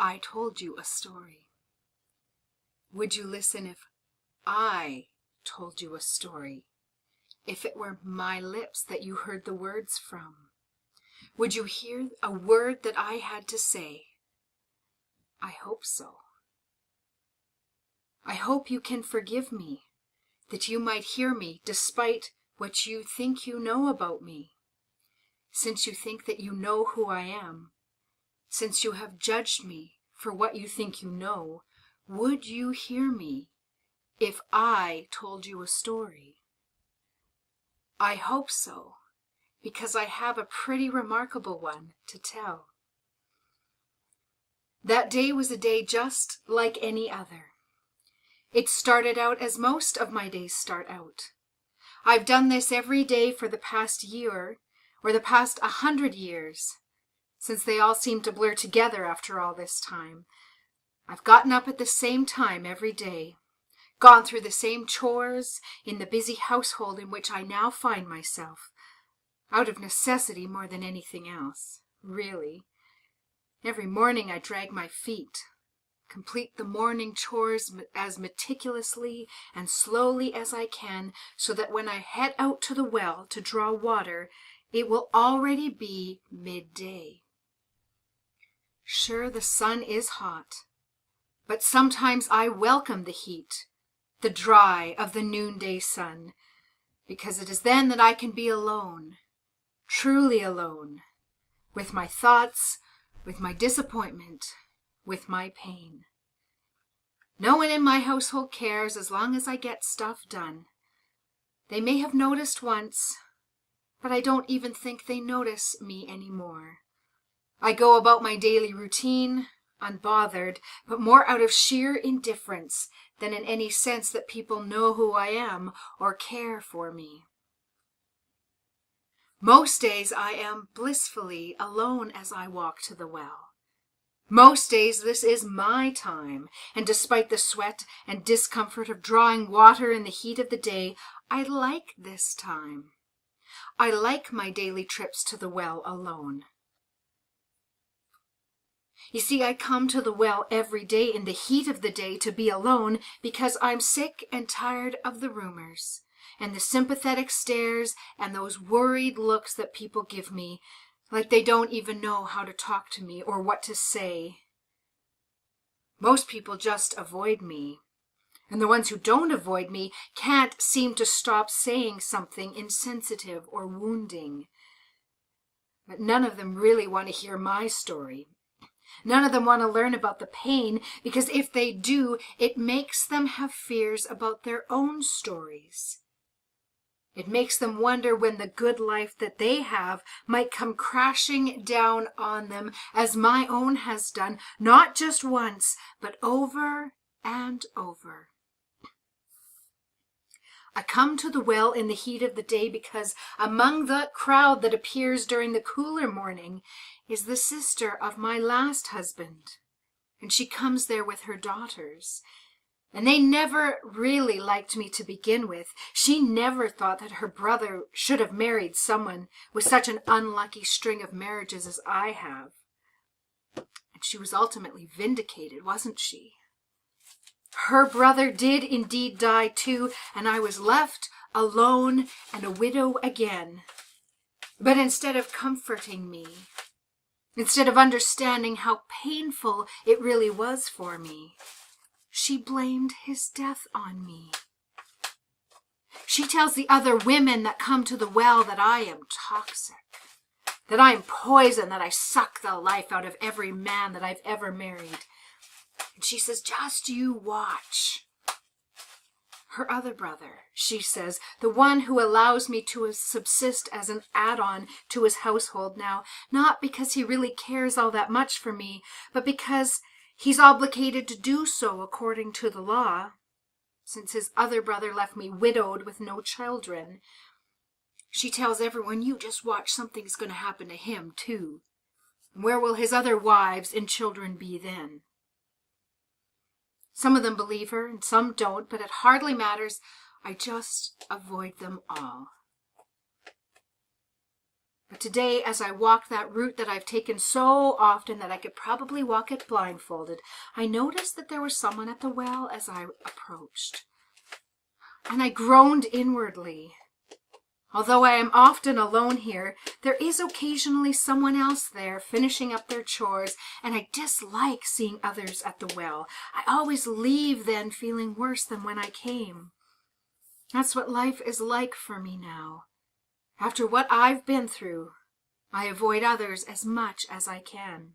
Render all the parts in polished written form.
I told you a story? Would you listen if I told you a story? If it were my lips that you heard the words from? Would you hear a word that I had to say? I hope so. I hope you can forgive me, that you might hear me despite what you think you know about me. Since you think that you know who I am, since you have judged me for what you think you know, would you hear me if I told you a story? I hope so, because I have a pretty remarkable one to tell. That day was a day just like any other. It started out as most of my days start out. I've done this every day for the past year, or the past 100 years, since they all seem to blur together after all this time. I've gotten up at the same time every day, gone through the same chores in the busy household in which I now find myself, out of necessity more than anything else, really. Every morning I drag my feet, complete the morning chores as meticulously and slowly as I can, so that when I head out to the well to draw water, it will already be midday. Sure, the sun is hot, but sometimes I welcome the heat, the dry of the noonday sun, because it is then that I can be alone, truly alone, with my thoughts, with my disappointment, with my pain. No one in my household cares as long as I get stuff done. They may have noticed once, but I don't even think they notice me anymore. I go about my daily routine, unbothered, but more out of sheer indifference than in any sense that people know who I am or care for me. Most days I am blissfully alone as I walk to the well. Most days this is my time, and despite the sweat and discomfort of drawing water in the heat of the day, I like this time. I like my daily trips to the well alone. You see, I come to the well every day in the heat of the day to be alone because I'm sick and tired of the rumors and the sympathetic stares and those worried looks that people give me, like they don't even know how to talk to me or what to say. Most people just avoid me, and the ones who don't avoid me can't seem to stop saying something insensitive or wounding. But none of them really want to hear my story. None of them want to learn about the pain, because if they do, it makes them have fears about their own stories. It makes them wonder when the good life that they have might come crashing down on them, as my own has done, not just once, but over and over. I come to the well in the heat of the day because among the crowd that appears during the cooler morning is the sister of my last husband, and she comes there with her daughters. And they never really liked me to begin with. She never thought that her brother should have married someone with such an unlucky string of marriages as I have. And she was ultimately vindicated, wasn't she? Her brother did indeed die too, and I was left alone and a widow again. But instead of comforting me, instead of understanding how painful it really was for me, she blamed his death on me. She tells the other women that come to the well that I am toxic, that I am poison, that I suck the life out of every man that I've ever married. And she says, just you watch. Her other brother, she says, the one who allows me to subsist as an add-on to his household now, not because he really cares all that much for me, but because he's obligated to do so according to the law, since his other brother left me widowed with no children. She tells everyone, you just watch, something's going to happen to him too. Where will his other wives and children be then? Some of them believe her and some don't, but it hardly matters. I just avoid them all. But today, as I walk that route that I've taken so often that I could probably walk it blindfolded, I noticed that there was someone at the well as I approached. And I groaned inwardly. Although I am often alone here, there is occasionally someone else there finishing up their chores, and I dislike seeing others at the well. I always leave then feeling worse than when I came. That's what life is like for me now. After what I've been through, I avoid others as much as I can.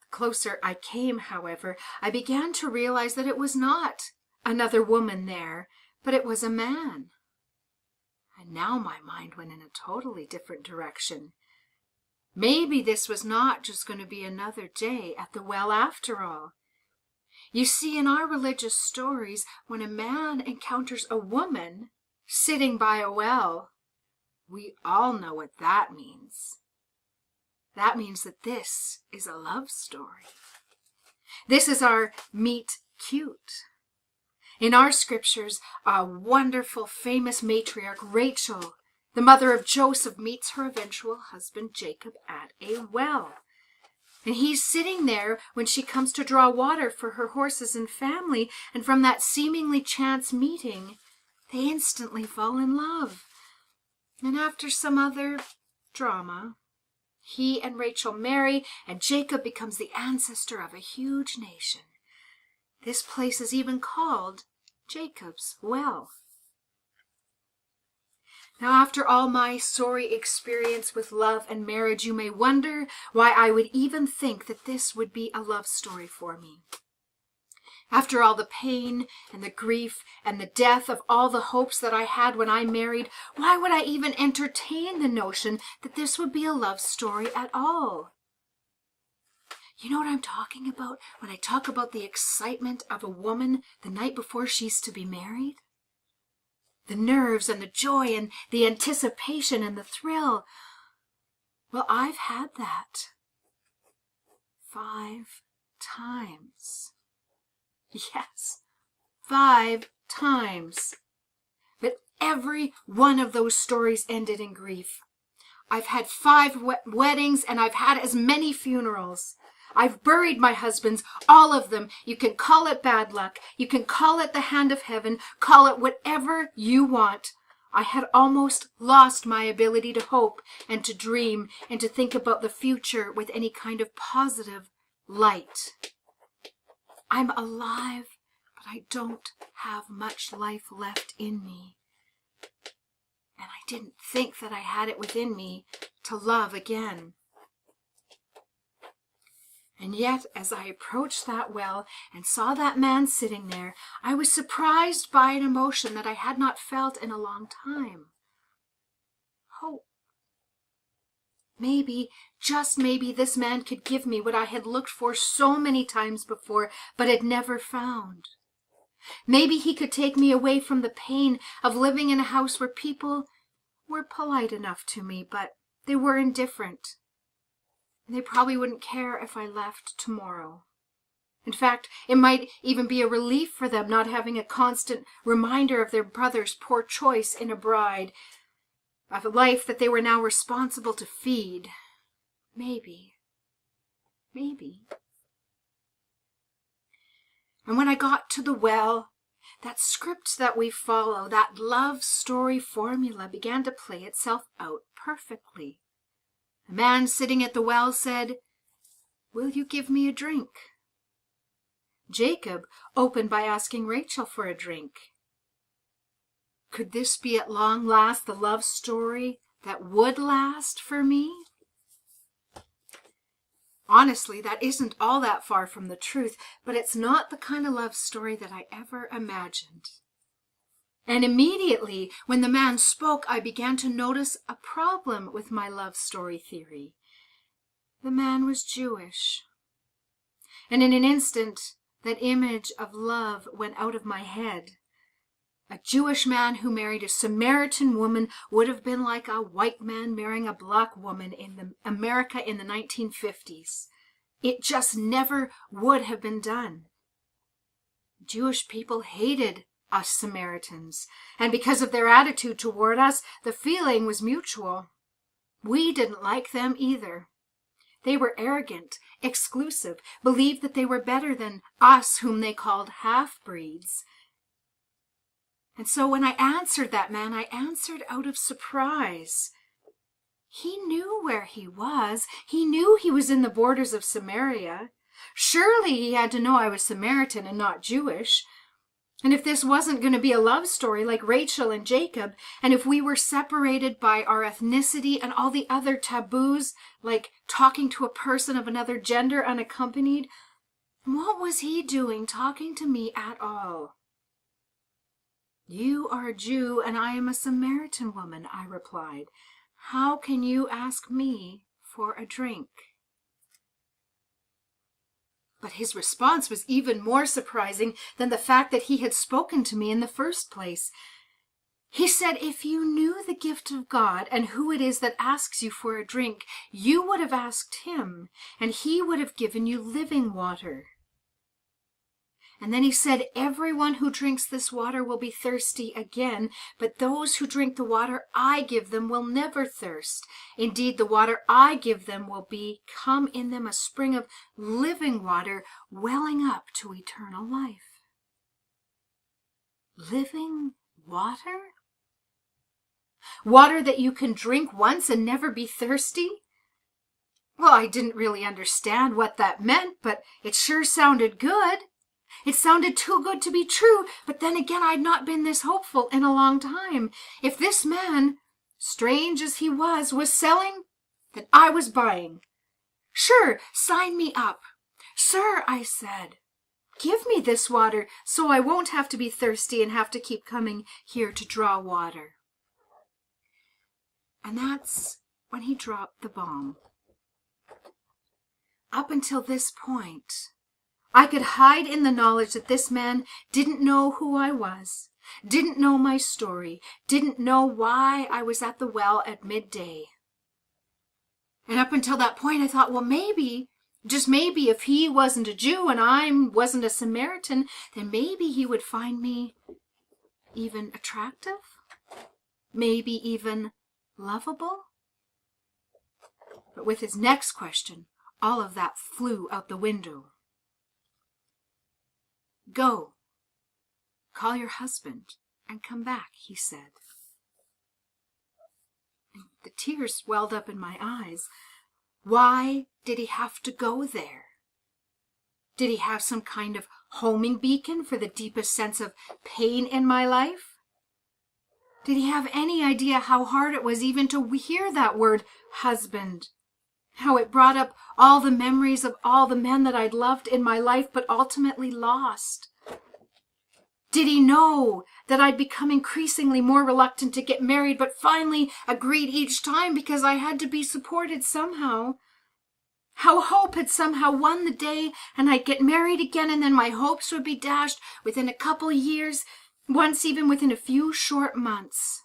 The closer I came, however, I began to realize that it was not another woman there, but it was a man. And now my mind went in a totally different direction. Maybe this was not just going to be another day at the well after all. You see, in our religious stories, when a man encounters a woman sitting by a well, we all know what that means. That means that this is a love story. This is our meet cute. In our scriptures, a wonderful, famous matriarch, Rachel, the mother of Joseph, meets her eventual husband, Jacob, at a well. And he's sitting there when she comes to draw water for her horses and family, and from that seemingly chance meeting, they instantly fall in love. And after some other drama, he and Rachel marry, and Jacob becomes the ancestor of a huge nation. This place is even called Jacob's Well. Now, after all my sorry experience with love and marriage, you may wonder why I would even think that this would be a love story for me. After all the pain and the grief and the death of all the hopes that I had when I married, why would I even entertain the notion that this would be a love story at all? You know what I'm talking about when I talk about the excitement of a woman the night before she's to be married? The nerves and the joy and the anticipation and the thrill. Well, I've had that 5 times. Yes, 5 times. But every one of those stories ended in grief. I've had 5 weddings and I've had as many funerals. I've buried my husbands, all of them. You can call it bad luck. You can call it the hand of heaven. Call it whatever you want. I had almost lost my ability to hope and to dream and to think about the future with any kind of positive light. I'm alive, but I don't have much life left in me. And I didn't think that I had it within me to love again. And yet, as I approached that well and saw that man sitting there, I was surprised by an emotion that I had not felt in a long time. Hope. Maybe, just maybe, this man could give me what I had looked for so many times before, but had never found. Maybe he could take me away from the pain of living in a house where people were polite enough to me, but they were indifferent. And they probably wouldn't care if I left tomorrow. In fact, it might even be a relief for them not having a constant reminder of their brother's poor choice in a bride, of a life that they were now responsible to feed. Maybe. And when I got to the well, that script that we follow, that love story formula, began to play itself out perfectly. The man sitting at the well said, "Will you give me a drink?" Jacob opened by asking Rachel for a drink. Could this be at long last the love story that would last for me? Honestly, that isn't all that far from the truth, but it's not the kind of love story that I ever imagined. And immediately, when the man spoke, I began to notice a problem with my love story theory. The man was Jewish. And in an instant, that image of love went out of my head. A Jewish man who married a Samaritan woman would have been like a white man marrying a black woman in America in the 1950s. It just never would have been done. Jewish people hated us Samaritans, and because of their attitude toward us, the feeling was mutual. We didn't like them either. They were arrogant, exclusive, believed that they were better than us, whom they called half-breeds. And so when I answered that man, I answered out of surprise. He knew where he was. He knew he was in the borders of Samaria. Surely he had to know I was Samaritan and not Jewish. And if this wasn't going to be a love story like Rachel and Jacob, and if we were separated by our ethnicity and all the other taboos, like talking to a person of another gender unaccompanied, what was he doing talking to me at all? You are a Jew and I am a Samaritan woman, I replied. How can you ask me for a drink? But his response was even more surprising than the fact that he had spoken to me in the first place. He said, if you knew the gift of God and who it is that asks you for a drink, you would have asked him, and he would have given you living water. And then he said, everyone who drinks this water will be thirsty again, but those who drink the water I give them will never thirst. Indeed, the water I give them will become in them a spring of living water, welling up to eternal life. Living water? Water that you can drink once and never be thirsty? Well, I didn't really understand what that meant, but it sure sounded good. It sounded too good to be true, but then again, I'd not been this hopeful in a long time. If this man, strange as he was selling, then I was buying. Sure, sign me up. Sir, I said, give me this water so I won't have to be thirsty and have to keep coming here to draw water. And that's when he dropped the bomb. Up until this point, I could hide in the knowledge that this man didn't know who I was, didn't know my story, didn't know why I was at the well at midday. And up until that point, I thought, well, maybe, just maybe, if he wasn't a Jew and I wasn't a Samaritan, then maybe he would find me even attractive, maybe even lovable. But with his next question, all of that flew out the window. Go, call your husband and come back, he said. And the tears welled up in my eyes. Why did he have to go there? Did he have some kind of homing beacon for the deepest sense of pain in my life? Did he have any idea how hard it was even to hear that word, husband? How it brought up all the memories of all the men that I'd loved in my life but ultimately lost? Did he know that I'd become increasingly more reluctant to get married but finally agreed each time because I had to be supported somehow? How hope had somehow won the day and I'd get married again and then my hopes would be dashed within a couple years, once even within a few short months.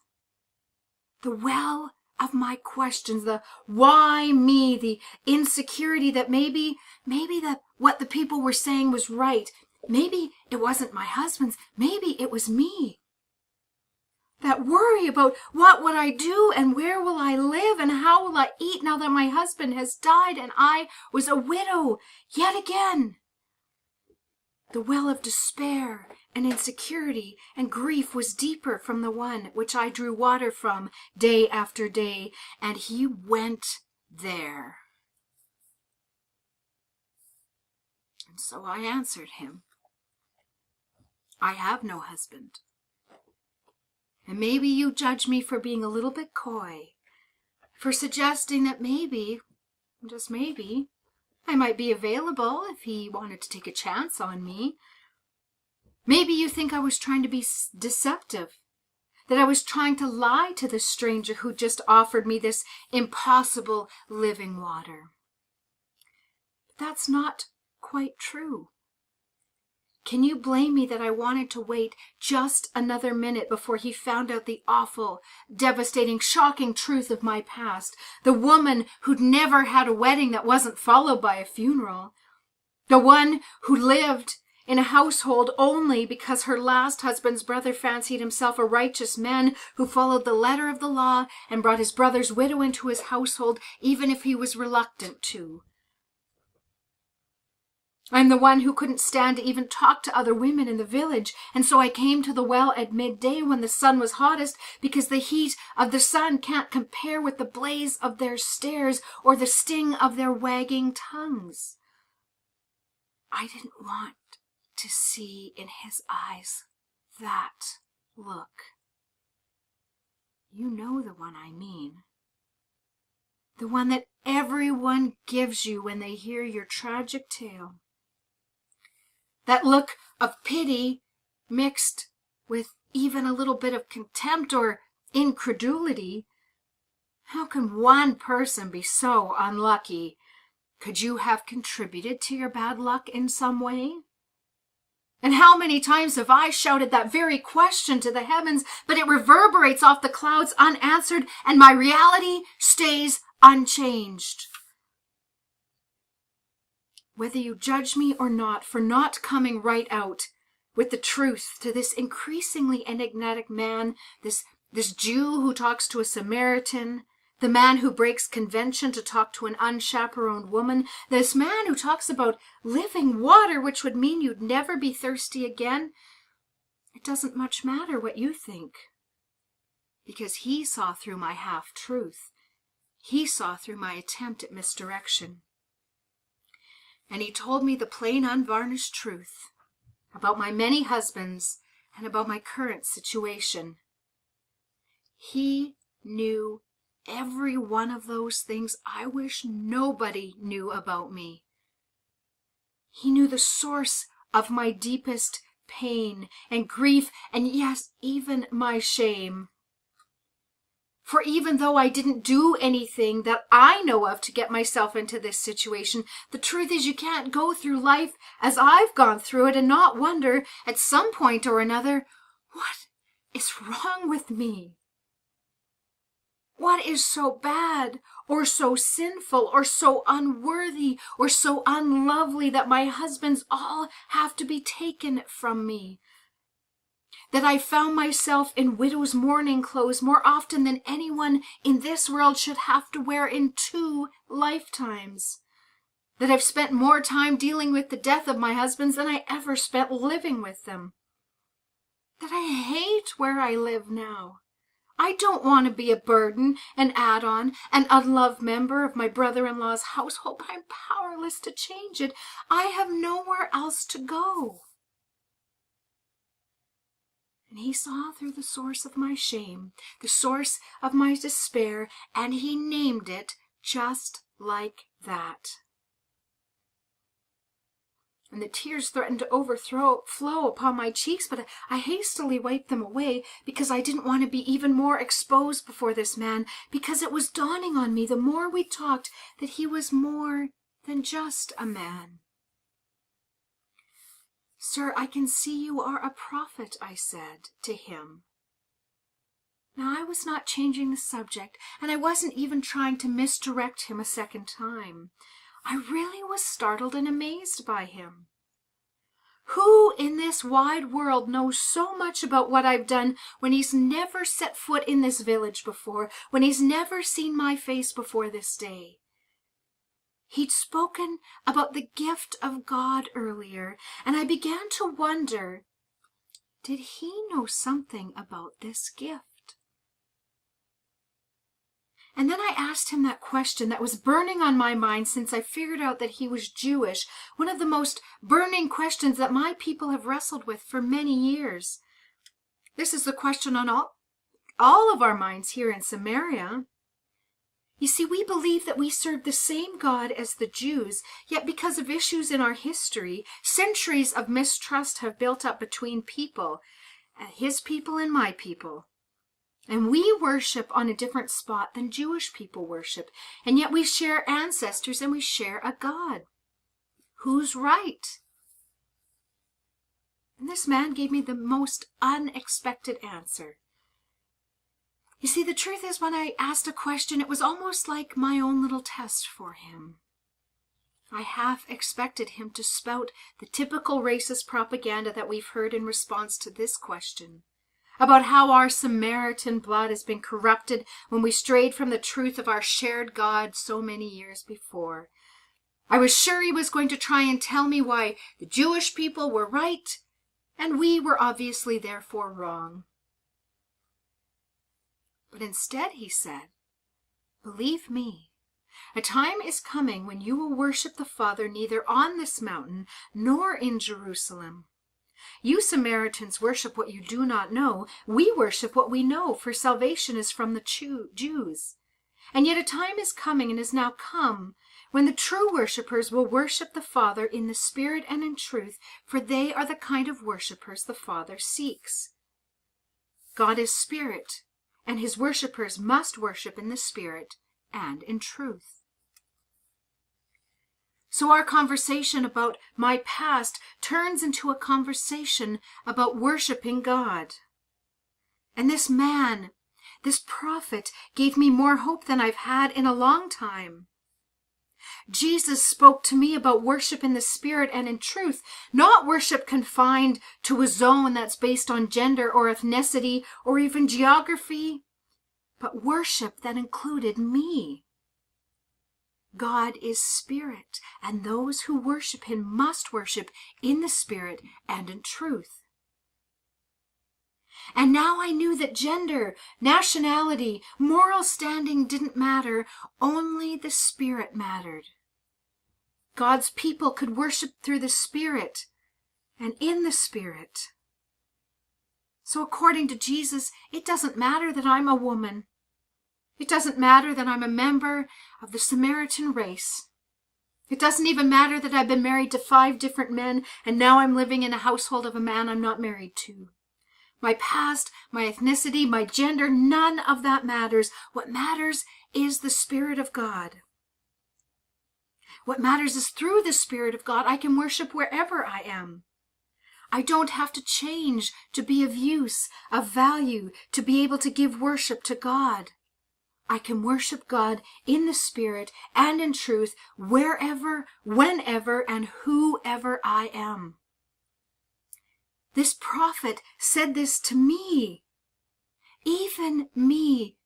The well of my questions, the why me, the insecurity that maybe that what the people were saying was right. Maybe it wasn't my husband's, maybe it was me. That worry about what would I do and where will I live and how will I eat now that my husband has died and I was a widow yet again. The well of despair and insecurity and grief was deeper from the one which I drew water from day after day, and he went there. And so I answered him, I have no husband. And maybe you judge me for being a little bit coy, for suggesting that maybe, just maybe, I might be available if he wanted to take a chance on me. Maybe you think I was trying to be deceptive, that I was trying to lie to this stranger who just offered me this impossible living water. But that's not quite true. Can you blame me that I wanted to wait just another minute before he found out the awful, devastating, shocking truth of my past? The woman who'd never had a wedding that wasn't followed by a funeral. The one who lived in a household only because her last husband's brother fancied himself a righteous man who followed the letter of the law and brought his brother's widow into his household, even if he was reluctant to. I'm the one who couldn't stand to even talk to other women in the village, and so I came to the well at midday when the sun was hottest, because the heat of the sun can't compare with the blaze of their stares or the sting of their wagging tongues. I didn't want to see in his eyes that look. You know the one I mean. The one that everyone gives you when they hear your tragic tale. That look of pity mixed with even a little bit of contempt or incredulity. How can one person be so unlucky? Could you have contributed to your bad luck in some way? And how many times have I shouted that very question to the heavens, but it reverberates off the clouds unanswered, and my reality stays unchanged? Whether you judge me or not for not coming right out with the truth to this increasingly enigmatic man, this Jew who talks to a Samaritan, the man who breaks convention to talk to an unchaperoned woman, this man who talks about living water, which would mean you'd never be thirsty again, it doesn't much matter what you think, because he saw through my half-truth. He saw through my attempt at misdirection. And he told me the plain, unvarnished truth about my many husbands and about my current situation. He knew every one of those things I wish nobody knew about me. He knew the source of my deepest pain and grief, and yes, even my shame. For even though I didn't do anything that I know of to get myself into this situation, the truth is you can't go through life as I've gone through it and not wonder at some point or another, what is wrong with me? What is so bad or so sinful or so unworthy or so unlovely that my husbands all have to be taken from me? That I found myself in widow's mourning clothes more often than anyone in this world should have to wear in 2 lifetimes. That I've spent more time dealing with the death of my husbands than I ever spent living with them. That I hate where I live now. I don't want to be a burden, an add-on, an unloved member of my brother-in-law's household, but I'm powerless to change it. I have nowhere else to go. And he saw through the source of my shame, the source of my despair, and he named it just like that. And the tears threatened to flow upon my cheeks, but I hastily wiped them away because I didn't want to be even more exposed before this man, because it was dawning on me the more we talked that he was more than just a man. Sir, I can see you are a prophet, I said to him. Now, I was not changing the subject, and I wasn't even trying to misdirect him a second time. I really was startled and amazed by him. Who in this wide world knows so much about what I've done when he's never set foot in this village before, when he's never seen my face before this day? He'd spoken about the gift of God earlier, and I began to wonder, did he know something about this gift? And then I asked him that question that was burning on my mind since I figured out that he was Jewish, one of the most burning questions that my people have wrestled with for many years. This is the question on all of our minds here in Samaria. You see, we believe that we serve the same God as the Jews, yet because of issues in our history, centuries of mistrust have built up between people, his people and my people. And we worship on a different spot than Jewish people worship, and yet we share ancestors and we share a God. Who's right? And this man gave me the most unexpected answer. You see, the truth is, when I asked a question, it was almost like my own little test for him. I half expected him to spout the typical racist propaganda that we've heard in response to this question, about how our Samaritan blood has been corrupted when we strayed from the truth of our shared God so many years before. I was sure he was going to try and tell me why the Jewish people were right and we were obviously therefore wrong. But instead he said, "Believe me, a time is coming when you will worship the Father neither on this mountain nor in Jerusalem. You Samaritans worship what you do not know. We worship what we know, for salvation is from the Jews. And yet a time is coming and has now come when the true worshippers will worship the Father in the Spirit and in truth, for they are the kind of worshippers the Father seeks. God is Spirit, and his worshippers must worship in the Spirit and in truth." So our conversation about my past turns into a conversation about worshiping God. And this man, this prophet, gave me more hope than I've had in a long time. Jesus spoke to me about worship in the Spirit and in truth, not worship confined to a zone that's based on gender or ethnicity or even geography, but worship that included me. God is Spirit, and those who worship him must worship in the Spirit and in truth. And now I knew that gender, nationality, moral standing didn't matter, only the Spirit mattered. God's people could worship through the Spirit and in the Spirit. So according to Jesus, it doesn't matter that I'm a woman. It doesn't matter that I'm a member of the Samaritan race. It doesn't even matter that I've been married to 5 different men and now I'm living in a household of a man I'm not married to. My past, my ethnicity, my gender, none of that matters. What matters is the Spirit of God. What matters is through the Spirit of God, I can worship wherever I am. I don't have to change to be of use, of value, to be able to give worship to God. I can worship God in the Spirit and in truth wherever, whenever, and whoever I am. This prophet said this to me, even me,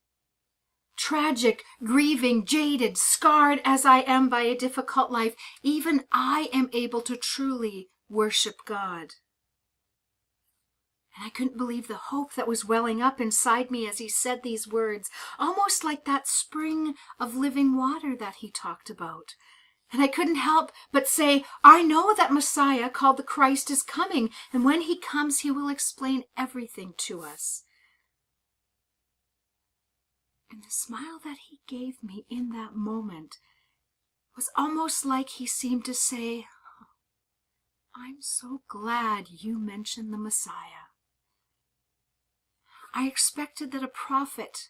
tragic, grieving, jaded, scarred as I am by a difficult life, even I am able to truly worship God. And I couldn't believe the hope that was welling up inside me as he said these words, almost like that spring of living water that he talked about. And I couldn't help but say, I know that Messiah, called the Christ, is coming, and when he comes, he will explain everything to us. And the smile that he gave me in that moment was almost like he seemed to say, I'm so glad you mentioned the Messiah. I expected that a prophet,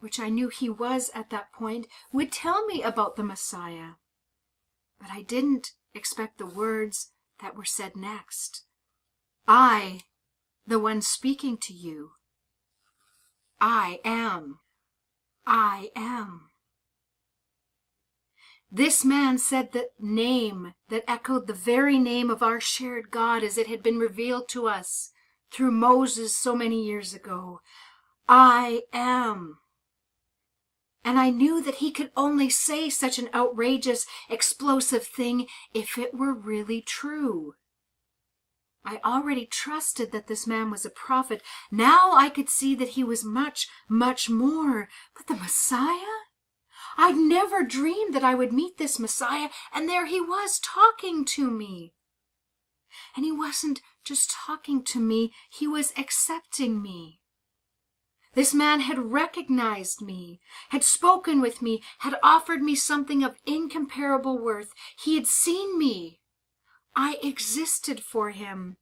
which I knew he was at that point, would tell me about the Messiah. But I didn't expect the words that were said next. I, the one speaking to you, I am. I am. This man said the name that echoed the very name of our shared God as it had been revealed to us through Moses so many years ago. I am. And I knew that he could only say such an outrageous, explosive thing if it were really true. I already trusted that this man was a prophet. Now I could see that he was much, much more. But the Messiah? I'd never dreamed that I would meet this Messiah, and there he was talking to me. And he wasn't just talking to me, he was accepting me. This man had recognized me, had spoken with me, had offered me something of incomparable worth. He had seen me. I existed for him.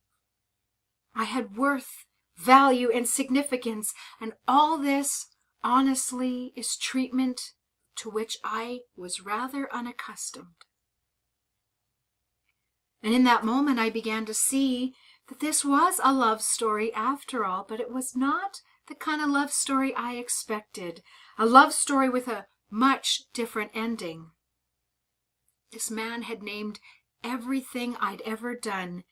I had worth, value, and significance, and all this, honestly, is treatment to which I was rather unaccustomed. And in that moment I began to see that this was a love story after all, but it was not the kind of love story I expected, a love story with a much different ending. This man had named everything I'd ever done,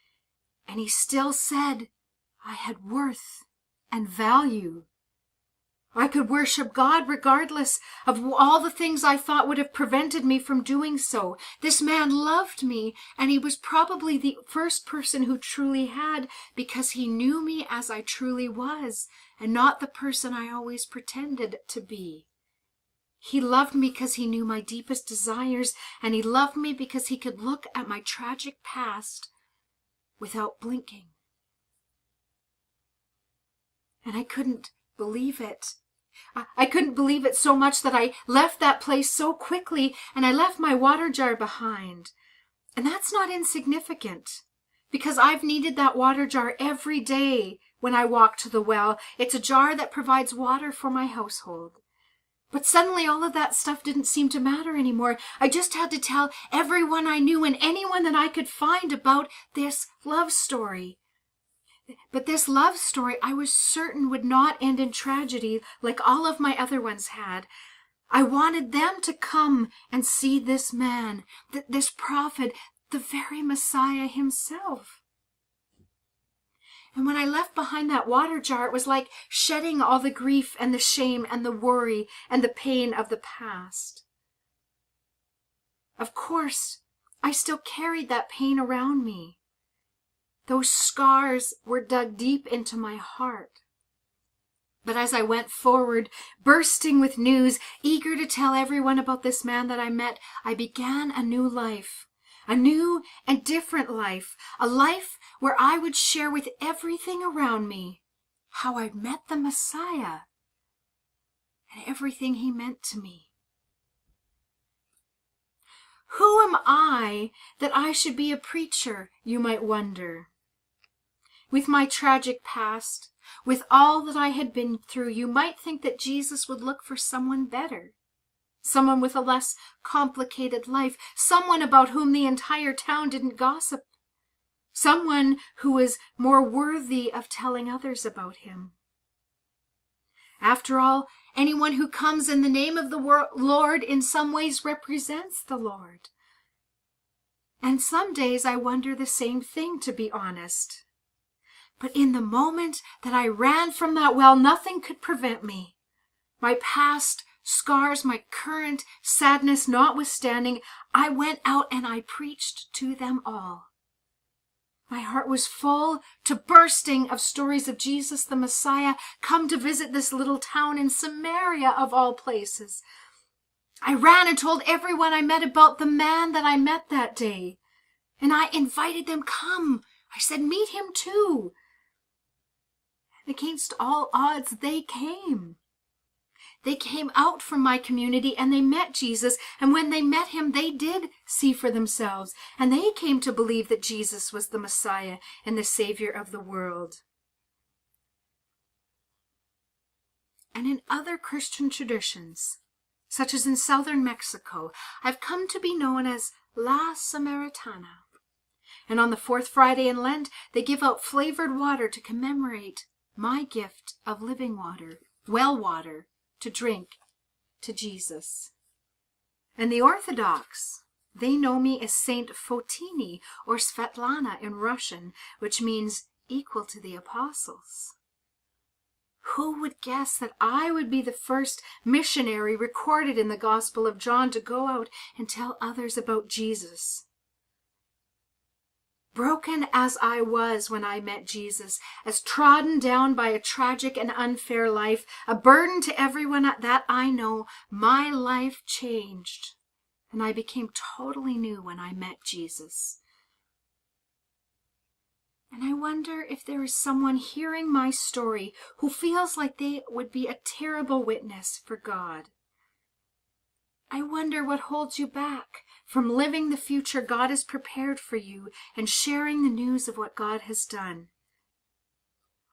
and he still said I had worth and value. I could worship God regardless of all the things I thought would have prevented me from doing so. This man loved me, and he was probably the first person who truly had, because he knew me as I truly was, and not the person I always pretended to be. He loved me because he knew my deepest desires, and he loved me because he could look at my tragic past without blinking. And I couldn't believe it. I couldn't believe it so much that I left that place so quickly, and I left my water jar behind. And that's not insignificant, because I've needed that water jar every day when I walk to the well. It's a jar that provides water for my household. But suddenly all of that stuff didn't seem to matter anymore. I just had to tell everyone I knew and anyone that I could find about this love story. But this love story I was certain would not end in tragedy like all of my other ones had. I wanted them to come and see this man, this prophet, the very Messiah himself. And when I left behind that water jar, it was like shedding all the grief and the shame and the worry and the pain of the past. Of course, I still carried that pain around me. Those scars were dug deep into my heart. But as I went forward, bursting with news, eager to tell everyone about this man that I met, I began a new life, a new and different life, a life where I would share with everything around me how I'd met the Messiah and everything he meant to me. Who am I that I should be a preacher, you might wonder? With my tragic past, with all that I had been through, you might think that Jesus would look for someone better, someone with a less complicated life, someone about whom the entire town didn't gossip, someone who was more worthy of telling others about him. After all, anyone who comes in the name of the Lord in some ways represents the Lord. And some days I wonder the same thing, to be honest. But in the moment that I ran from that well, nothing could prevent me. My past scars, my current sadness notwithstanding, I went out and I preached to them all. My heart was full to bursting of stories of Jesus the Messiah, come to visit this little town in Samaria of all places. I ran and told everyone I met about the man that I met that day. And I invited them, come. I said, meet him too. And against all odds, they came. They came out from my community and they met Jesus. And when they met him, they did see for themselves. And they came to believe that Jesus was the Messiah and the Savior of the world. And in other Christian traditions, such as in southern Mexico, I've come to be known as La Samaritana. And on the fourth Friday in Lent, they give out flavored water to commemorate my gift of living water, well water, to drink to Jesus. And the Orthodox, they know me as Saint Fotini or Svetlana in Russian, which means equal to the apostles. Who would guess that I would be the first missionary recorded in the Gospel of John to go out and tell others about Jesus? Broken as I was when I met Jesus, as trodden down by a tragic and unfair life, a burden to everyone that I know, my life changed, and I became totally new when I met Jesus. And I wonder if there is someone hearing my story who feels like they would be a terrible witness for God. I wonder what holds you back from living the future God has prepared for you and sharing the news of what God has done.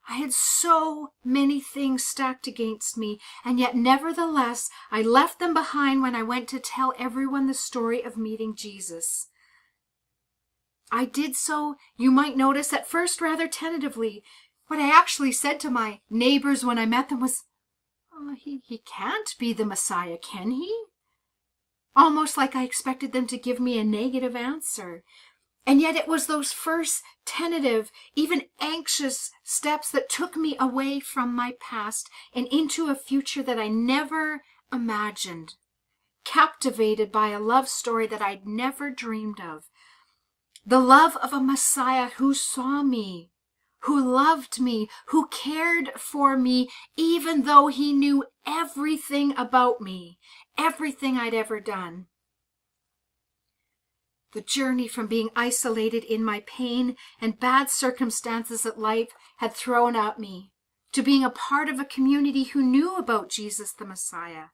I had so many things stacked against me, and yet nevertheless I left them behind when I went to tell everyone the story of meeting Jesus. I did so, you might notice, at first rather tentatively. What I actually said to my neighbors when I met them was, "Oh, he can't be the Messiah, can he?" almost like I expected them to give me a negative answer. And yet it was those first tentative, even anxious steps that took me away from my past and into a future that I never imagined, captivated by a love story that I'd never dreamed of. The love of a Messiah who saw me, who loved me, who cared for me, even though he knew everything about me, everything I'd ever done. The journey from being isolated in my pain and bad circumstances that life had thrown at me, to being a part of a community who knew about Jesus the Messiah.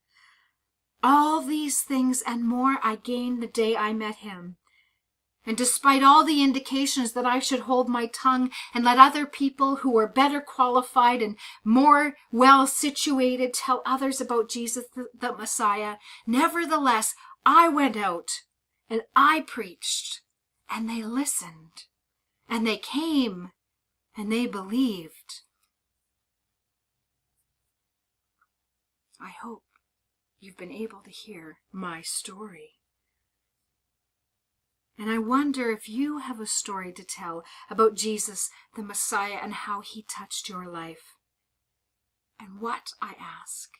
All these things and more I gained the day I met him. And despite all the indications that I should hold my tongue and let other people who were better qualified and more well situated tell others about Jesus the Messiah, nevertheless, I went out and I preached, and they listened, and they came, and they believed. I hope you've been able to hear my story. And I wonder if you have a story to tell about Jesus, the Messiah, and how he touched your life. And what, I ask,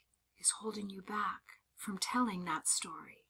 is holding you back from telling that story?